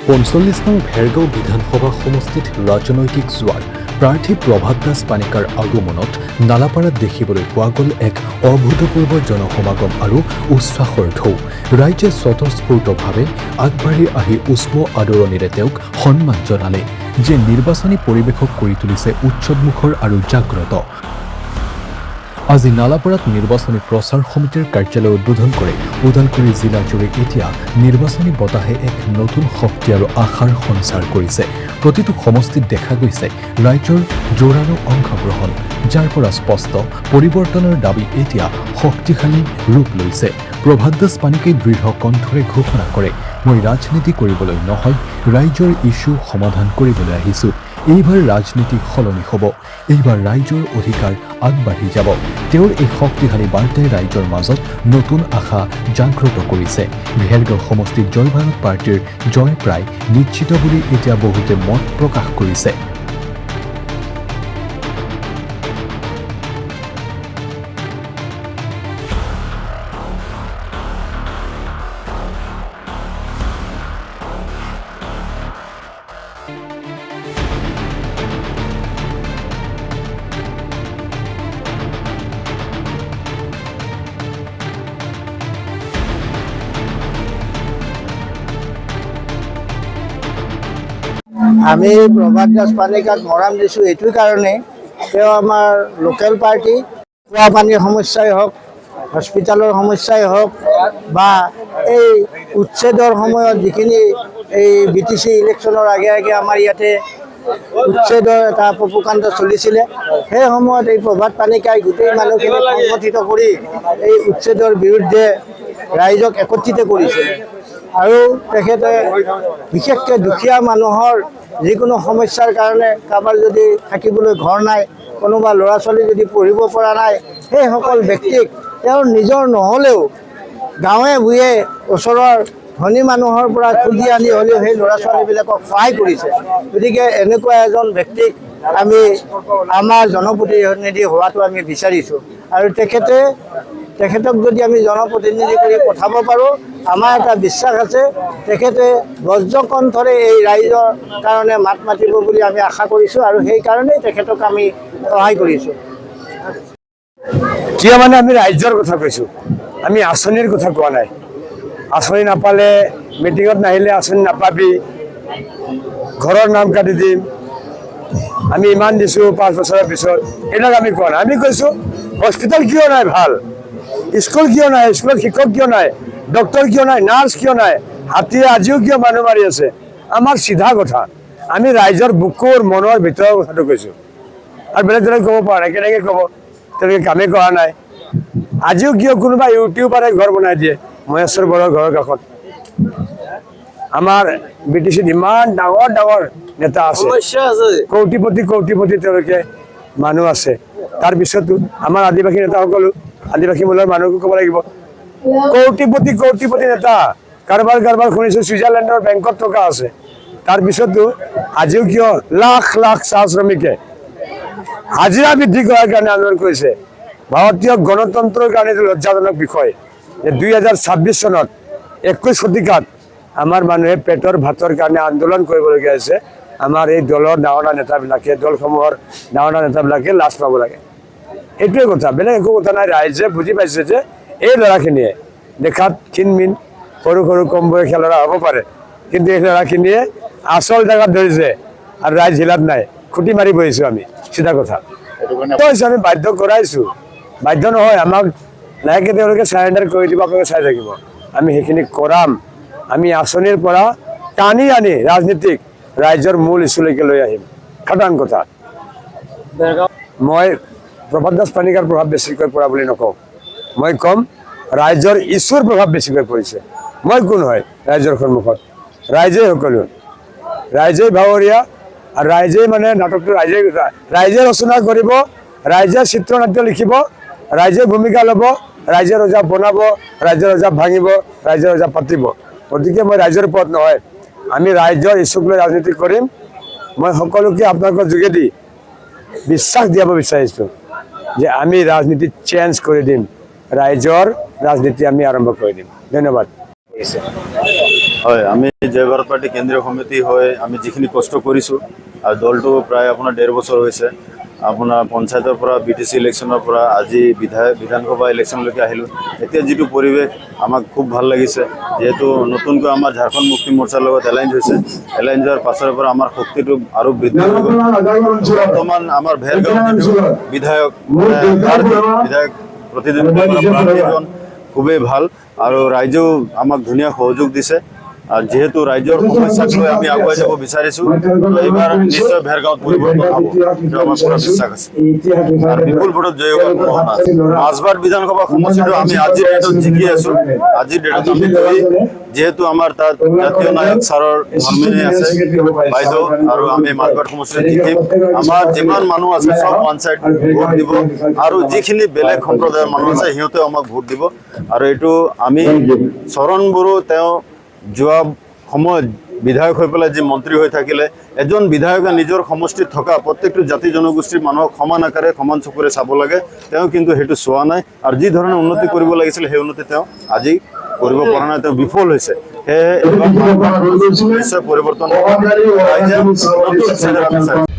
৪৫ নং ভেৰগাঁও বিধানসভা সমষ্টিত ৰাজনৈতিক জোৱাৰ প্ৰাৰ্থী প্ৰভাত দাস পানিকাৰ আগমনত নালাপাৰাত দেখিবলৈ পোৱা গ'ল এক অভূতপূৰ্ব জনসমাগম আৰু উচ্ছ্বাসৰ ঢৌ। ৰাইজে স্বতঃস্ফূৰ্তভাৱে আগবাঢ়ি আহি উষ্ম আদৰণিৰে তেওঁক সন্মান জনালে, যিয়ে নিৰ্বাচনী পৰিৱেশক কৰি তুলিছে উৎসৱমুখৰ আৰু জাগ্ৰত। আজি নালাপাৰাত নিৰ্বাচনী প্ৰচাৰ সমিতিৰ কাৰ্যালয় উদ্বোধন কৰে ওদালগুৰি জিলাজুৰি এতিয়া নিৰ্বাচনী বতাহে এক নতুন শক্তি আৰু আশাৰ সঞ্চাৰ কৰিছে। প্ৰতিটো সমষ্টিত দেখা গৈছে ৰাইজৰ জোৰালো অংশগ্ৰহণ, যাৰ পৰা স্পষ্ট পৰিৱৰ্তনৰ দাবী এতিয়া শক্তিশালী ৰূপ লৈছে। প্ৰভাত দাস পানিকে দৃঢ় কণ্ঠৰে ঘোষণা কৰে, মই ৰাজনীতি কৰিবলৈ নহয়, ৰাইজৰ ইছ্যু সমাধান কৰিবলৈ আহিছোঁ। এইবাৰ ৰাজনীতি সলনি হ'ব, এইবাৰ ৰাইজৰ অধিকাৰ আগবাঢ়ি যাব। তেওঁৰ এই শক্তিশালী বাৰ্তাই ৰাইজৰ মাজত নতুন আশা জাগ্ৰত কৰিছে। ভেৰগাঁও সমষ্টিত জয় ভাৰত পাৰ্টীৰ জয় প্ৰায় নিশ্চিত বুলি এতিয়া বহুতে মত প্ৰকাশ কৰিছে। আমি প্ৰভাত দাস পানিকাক মৰাম দিছোঁ এইটোৰ কাৰণে, তেওঁ আমাৰ লোকেল পাৰ্টি। খোৱা পানীৰ সমস্যাই হওক, হস্পিটেলৰ সমস্যাই হওক, বা এই উচ্ছেদৰ সময়ত যিখিনি এই BTC ইলেকশ্যনৰ আগে আগে আমাৰ ইয়াতে উচ্ছেদৰ এটা প্ৰকাণ্ড চলিছিলে, সেই সময়ত এই প্ৰভাত পানিকাই গোটেই মানুহখিনিক সংগঠিত কৰি এই উচ্ছেদৰ বিৰুদ্ধে ৰাইজক একত্ৰিত কৰিছিল। আৰু তেখেতে বিশেষকৈ দুখীয়া মানুহৰ যিকোনো সমস্যাৰ কাৰণে, কাৰোবাৰ যদি থাকিবলৈ ঘৰ নাই, কোনোবা ল'ৰা ছোৱালী যদি পঢ়িব পৰা নাই, সেইসকল ব্যক্তিক তেওঁৰ নিজৰ নহ'লেও গাঁৱে ভূঞে ওচৰৰ ধনী মানুহৰ পৰা খুজি আনি হ'লেও সেই ল'ৰা ছোৱালীবিলাকক সহায় কৰিছে। গতিকে এনেকুৱা এজন ব্যক্তিক আমি আমাৰ জনপ্ৰতিনিধি হোৱাটো আমি বিচাৰিছোঁ। আৰু তেখেতক যদি আমি জনপ্ৰতিনিধি কৰি পঠাব পাৰোঁ, আমাৰ এটা বিশ্বাস আছে, তেখেতে বজ্ৰকণ্ঠৰে এই ৰাইজৰ কাৰণে মাত মাতিব বুলি আমি আশা কৰিছোঁ, আৰু সেইকাৰণেই তেখেতক আমি সহায় কৰিছোঁ। কিয় মানে আমি ৰাইজৰ কথা কৈছোঁ, আমি আঁচনিৰ কথা কোৱা নাই। আঁচনি নাপালে, মিটিঙত নাহিলে আঁচনি নাপাবি, ঘৰৰ নাম কাটি দিম, আমি ইমান দিছোঁ 5 বছৰৰ পিছত, এইবিলাক আমি কোৱা নাই। আমি কৈছোঁ হস্পিটেল কিয় নাই ভাল, স্কুল কিয় নাই, স্কুলত শিক্ষক কিয় নাই, ডক্টৰ কিয় নাই, নাৰ্ছ কিয় নাই, হাতীয়ে আজিও কিয় মানুহ মাৰি আছে। আমাৰ চিধা কথা, আমি ৰাইজৰ বুকুৰ মনৰ ভিতৰৰ কথাটো কৈছোঁ, আৰু বেলেগ ক'ব পৰা নাই। কেনেকৈ ক'ব, তেওঁলোকে কামেই কৰা নাই। আজিও কিয় কোনোবা ইউটিউবাৰে ঘৰ বনাই দিয়ে মহেশ্বৰ বৰৰ ঘৰৰ কাষত। আমাৰ BTCত ইমান ডাঙৰ ডাঙৰ নেতা আছে, কৌটিপতি তেওঁলোকে মানুহ আছে। তাৰপিছতো আমাৰ আদিবাসী নেতাসকলো, আদিবাসী মূলৰ মানুহকো ক'ব লাগিব, কৌটিপতি নেতা, কাৰোবাৰ শুনিছোঁ ছুইজাৰলেণ্ডৰ বেংকত থকা আছে। তাৰপিছতো আজিও কিয় লাখ লাখ চাহ শ্ৰমিকে হাজিৰা বৃদ্ধি কৰাৰ কাৰণে আন্দোলন কৰিছে। ভাৰতীয় গণতন্ত্ৰৰ কাৰণে এইটো লজ্জাজনক বিষয় যে 2026 চনত 21 শতিকাত আমাৰ মানুহে পেটৰ ভাতৰ কাৰণে আন্দোলন কৰিবলগীয়া হৈছে। আমাৰ এই দলৰ ডাঙৰ নেতাবিলাকে, দলসমূহৰ ডাঙৰ নেতাবিলাকে লাজ পাব লাগে। এইটোৱে কথা, বেলেগ একো কথা নাই। ৰাইজে বুজি পাইছে যে এই ল'ৰাখিনিয়ে দেখাত ক্ষীণমিন সৰু কম বয়সীয়া ল'ৰা হ'ব পাৰে, কিন্তু এই ল'ৰাখিনিয়ে আচল জেগাত ধৰিছে আৰু ৰাইজ হিলাত নাই, খুটি মাৰি বহিছোঁ আমি, চিধা কথা। আমি বাধ্য কৰাইছোঁ, বাধ্য নহয়, আমাক লাহেকৈ তেওঁলোকে চাৰেণ্ডাৰ কৰি দিব, আপোনালোকে চাই থাকিব। আমি সেইখিনি কৰাম। আমি আঁচনিৰ পৰা টানি আনি ৰাজনীতিক ৰাইজৰ মূল ইছ্যুলৈকে লৈ আহিম, খাটাং কথা। মই প্ৰভাত দাস পানিকাৰ প্ৰভাৱ বেছিকৈ পৰা বুলি নকওঁ, মই ক'ম ৰাইজৰ ইছ্যুৰ প্ৰভাৱ বেছিকৈ পৰিছে। মই কোন হয় ৰাইজৰ সন্মুখত, ৰাইজেই সকলো, ৰাইজেই ভাৱৰীয়া, আৰু ৰাইজেই মানে নাটকটো ৰাইজে ৰচনা কৰিব, ৰাইজে চিত্ৰনাট্য লিখিব, ৰাইজে ভূমিকা ল'ব, ৰাইজে ৰজা বনাব, ৰাইজে ৰজা ভাঙিব, ৰাইজে ৰজা পাতিব। গতিকে মই ৰাইজৰ ওপৰত নহয়, আমি ৰাইজৰ ইচ্ছুক লৈ ৰাজনীতি কৰিম। মই সকলোকে আপোনালোকৰ যোগেদি বিশ্বাস দিয়াব বিচাৰিছোঁ যে আমি ৰাজনীতি চেঞ্জ কৰি দিম, ৰাইজৰ ৰাজনীতি আমি আৰম্ভ কৰি দিম। ধন্যবাদ। হয়, আমি জয় ভাৰত পাৰ্টি কেন্দ্ৰীয় সমিতি হৈ আমি যিখিনি কষ্ট কৰিছোঁ আৰু দলটো প্ৰায় আপোনাৰ 1.5 বছৰ হৈছে। আপোনাৰ পঞ্চায়তৰ পৰা BTC ইলেকশ্যনৰ পৰা আজি বিধানসভা ইলেকশ্যনলৈকে আহিলোঁ। এতিয়া যিটো পৰিৱেশ আমাক খুব ভাল লাগিছে, যিহেতু নতুনকৈ আমাৰ ঝাৰখণ্ড মুক্তি মৰ্চাৰ লগত এলাইন হৈছে। এলাইন হোৱাৰ পাছৰে পৰা আমাৰ শক্তিটো আৰু বৃদ্ধি হৈ গ'ল। বৰ্তমান আমাৰ ভেৰগাঁও যিটো বিধায়ক প্ৰতিদ্বন্দ্বিতা কৰা প্ৰাৰ্থীজন খুবেই ভাল আৰু ৰাইজেও আমাক ধুনীয়া সহযোগ দিছে। আৰু যেহেতু ৰাজ্যৰ সমস্যাক লৈ আমি আগুৱাই যাব বিচাৰিছোঁ, এইবাৰ নিশ্চয় ভেৰগাঁৱত পৰিৱৰ্তন হ'ব, এইটো আমাৰ পুৰা বিশ্বাস আছে আৰু বিপুল ভোটত জয় হোৱাৰ সম্ভাৱনা আছে। মাজবাট বিধানসভা সমষ্টিটো আমি আজিৰ ডেটত জিকি আছোঁ। আজিৰ ডেটত আমি গৈ, যেহেতু আমাৰ তাত জাতীয় নায়ক ছাৰৰ ধৰ্মিনী আছে, বাইদেউ, আৰু আমি মাজবাট সমষ্টিত জিকিম। আমাৰ যিমান মানুহ আছে চব ওৱান চাইড ভোট দিব আৰু যিখিনি বেলেগ সম্প্ৰদায়ৰ মানুহ আছে সিহঁতেও আমাক ভোট দিব। আৰু এইটো আমি চৰণ বড়ো তেওঁ যোৱা সময়ত বিধায়ক হৈ পেলাই যি মন্ত্ৰী হৈ থাকিলে, এজন বিধায়কে নিজৰ সমষ্টিত থকা প্ৰত্যেকটো জাতি জনগোষ্ঠীৰ মানুহক সমান আকাৰে সমান চকুৰে চাব লাগে। তেওঁ কিন্তু সেইটো চোৱা নাই আৰু যি ধৰণে উন্নতি কৰিব লাগিছিল সেই উন্নতি তেওঁ আজি কৰিব পৰা নাই, তেওঁ বিফল হৈছে। সেয়েহে নিশ্চয় পৰিৱৰ্তন হ'ব। ৰাইজে নতুন চেহেৰা বিচাৰিছে।